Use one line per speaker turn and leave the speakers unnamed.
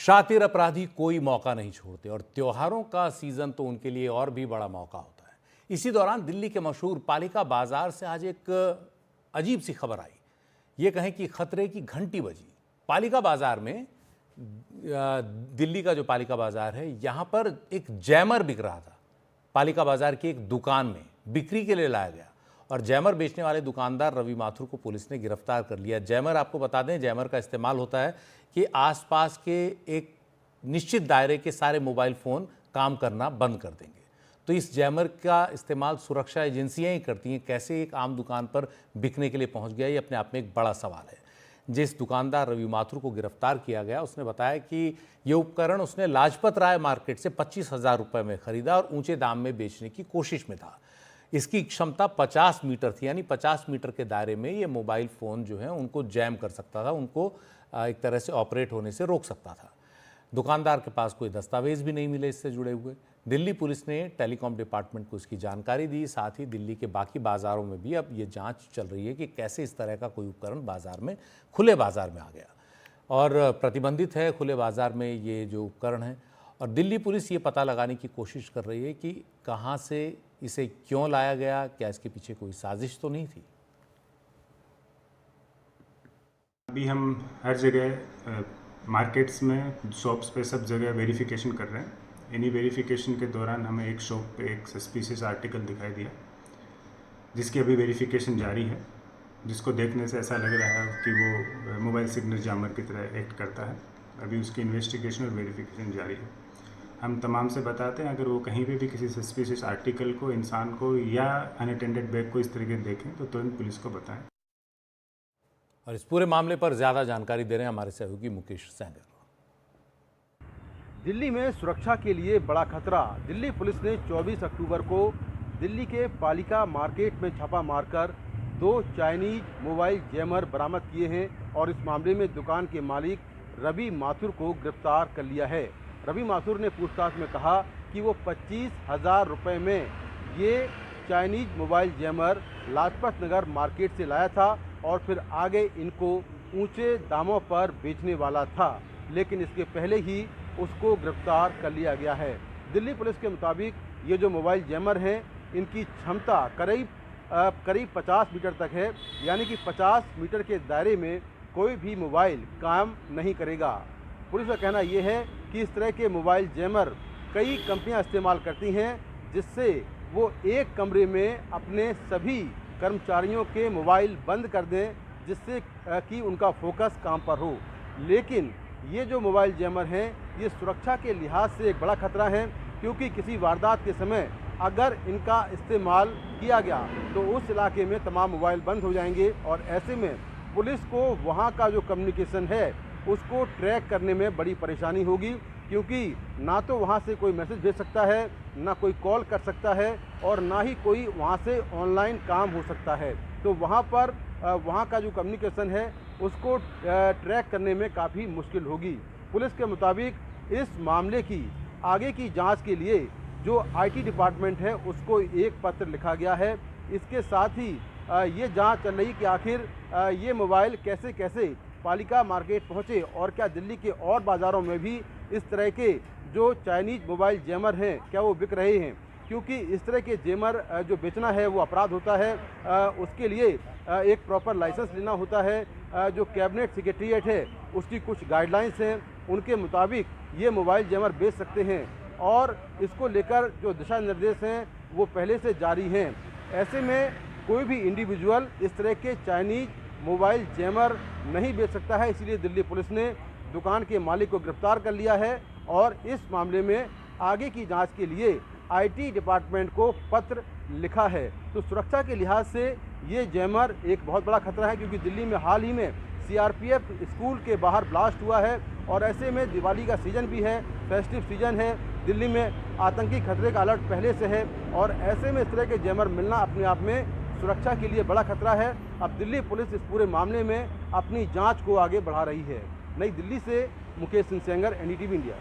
शातिर अपराधी कोई मौका नहीं छोड़ते और त्योहारों का सीजन तो उनके लिए और भी बड़ा मौका होता है। इसी दौरान दिल्ली के मशहूर पालिका बाजार से आज एक अजीब सी खबर आई। ये कहें कि खतरे की घंटी बजी। पालिका बाजार में, दिल्ली का जो पालिका बाजार है, यहाँ पर एक जैमर बिक रहा था। पालिका बाजार की एक दुकान में बिक्री के लिए लाया गया और जैमर बेचने वाले दुकानदार रवि माथुर को पुलिस ने गिरफ्तार कर लिया। जैमर, आपको बता दें, जैमर का इस्तेमाल होता है कि आसपास के एक निश्चित दायरे के सारे मोबाइल फ़ोन काम करना बंद कर देंगे। तो इस जैमर का इस्तेमाल सुरक्षा एजेंसियां ही करती हैं। कैसे एक आम दुकान पर बिकने के लिए पहुंच गया, ये अपने आप में एक बड़ा सवाल है। जिस दुकानदार रवि माथुर को गिरफ्तार किया गया, उसने बताया कि ये उपकरण उसने लाजपत राय मार्केट से 25,000 रुपये में खरीदा और ऊंचे दाम में बेचने की कोशिश में था। इसकी क्षमता 50 मीटर थी, यानी 50 मीटर के दायरे में ये मोबाइल फ़ोन जो है उनको जैम कर सकता था, उनको एक तरह से ऑपरेट होने से रोक सकता था। दुकानदार के पास कोई दस्तावेज भी नहीं मिले इससे जुड़े हुए। दिल्ली पुलिस ने टेलीकॉम डिपार्टमेंट को इसकी जानकारी दी। साथ ही दिल्ली के बाकी बाज़ारों में भी अब ये जांच चल रही है कि कैसे इस तरह का कोई उपकरण बाज़ार में, खुले बाज़ार में आ गया और प्रतिबंधित है खुले बाज़ार में ये जो उपकरण है। और दिल्ली पुलिस ये पता लगाने की कोशिश कर रही है कि कहाँ से इसे क्यों लाया गया, क्या इसके पीछे कोई साजिश तो नहीं थी।
अभी हम हर जगह मार्केट्स में, शॉप्स पे, सब जगह वेरिफिकेशन कर रहे हैं। इन्हीं वेरिफिकेशन के दौरान हमें एक शॉप पे एक सस्पिशियस आर्टिकल दिखाई दिया, जिसकी अभी वेरिफिकेशन जारी है, जिसको देखने से ऐसा लग रहा है कि वो मोबाइल सिग्नल जैमर की तरह एक्ट करता है। अभी उसकी इन्वेस्टिगेशन और वेरिफिकेशन जारी है। हम तमाम से बताते हैं, अगर वो कहीं पे भी किसी सस्पिशियस आर्टिकल को, इंसान को या अनअटेंडेड बैग को इस तरीके देखें तो तुरंत पुलिस को बताएं।
और इस पूरे मामले पर ज़्यादा जानकारी दे रहे हैं हमारे सहयोगी मुकेश सेंगर।
दिल्ली में सुरक्षा के लिए बड़ा खतरा। दिल्ली पुलिस ने 24 अक्टूबर को दिल्ली के पालिका मार्केट में छापा मारकर 2 चाइनीज मोबाइल जैमर बरामद किए हैं और इस मामले में दुकान के मालिक रवि माथुर को गिरफ्तार कर लिया है। रवि माथुर ने पूछताछ में कहा कि वो 25,000 रुपये में ये Chinese mobile jammer Lajpat Nagar market से लाया था और फिर आगे इनको ऊंचे दामों पर बेचने वाला था, लेकिन इसके पहले ही उसको गिरफ्तार कर लिया गया है। दिल्ली पुलिस के मुताबिक ये जो मोबाइल जैमर हैं, इनकी क्षमता करीब 50 मीटर तक है, यानी कि 50 मीटर के दायरे में कोई भी मोबाइल काम नहीं करेगा। पुलिस का कहना यह है कि इस तरह के मोबाइल जैमर कई कंपनियां इस्तेमाल करती हैं, जिससे वो एक कमरे में अपने सभी कर्मचारियों के मोबाइल बंद कर दें, जिससे कि उनका फोकस काम पर हो। लेकिन ये जो मोबाइल जैमर हैं, ये सुरक्षा के लिहाज से एक बड़ा खतरा है, क्योंकि किसी वारदात के समय अगर इनका इस्तेमाल किया गया तो उस इलाके में तमाम मोबाइल बंद हो जाएंगे और ऐसे में पुलिस को वहाँ का जो कम्युनिकेशन है उसको ट्रैक करने में बड़ी परेशानी होगी, क्योंकि ना तो वहाँ से कोई मैसेज भेज सकता है, ना कोई कॉल कर सकता है और ना ही कोई वहाँ से ऑनलाइन काम हो सकता है। तो वहाँ पर वहाँ का जो कम्युनिकेशन है उसको ट्रैक करने में काफ़ी मुश्किल होगी। पुलिस के मुताबिक इस मामले की आगे की जांच के लिए जो आईटी डिपार्टमेंट है उसको एक पत्र लिखा गया है। इसके साथ ही ये जांच चल रही कि आखिर ये मोबाइल कैसे कैसे पालिका मार्केट पहुँचे और क्या दिल्ली के और बाज़ारों में भी इस तरह के जो चाइनीज मोबाइल जैमर हैं क्या वो बिक रहे हैं, क्योंकि इस तरह के जैमर जो बेचना है वो अपराध होता है। उसके लिए एक प्रॉपर लाइसेंस लेना होता है। जो कैबिनेट सेक्रेटरीट है उसकी कुछ गाइडलाइंस हैं, उनके मुताबिक ये मोबाइल जैमर बेच सकते हैं और इसको लेकर जो दिशा निर्देश हैं वो पहले से जारी हैं। ऐसे में कोई भी इंडिविजुअल इस तरह के चाइनीज मोबाइल जैमर नहीं बेच सकता है। इसलिए दिल्ली पुलिस ने दुकान के मालिक को गिरफ्तार कर लिया है और इस मामले में आगे की जांच के लिए आईटी डिपार्टमेंट को पत्र लिखा है। तो सुरक्षा के लिहाज से ये जैमर एक बहुत बड़ा खतरा है, क्योंकि दिल्ली में हाल ही में सीआरपीएफ स्कूल के बाहर ब्लास्ट हुआ है और ऐसे में दिवाली का सीज़न भी है, फेस्टिव सीजन है। दिल्ली में आतंकी खतरे का अलर्ट पहले से है और ऐसे में इस तरह के जैमर मिलना अपने आप में सुरक्षा के लिए बड़ा खतरा है। अब दिल्ली पुलिस इस पूरे मामले में अपनी जाँच को आगे बढ़ा रही है। नई दिल्ली से मुकेश सिंह सेंगर, एनडीटीवी इंडिया।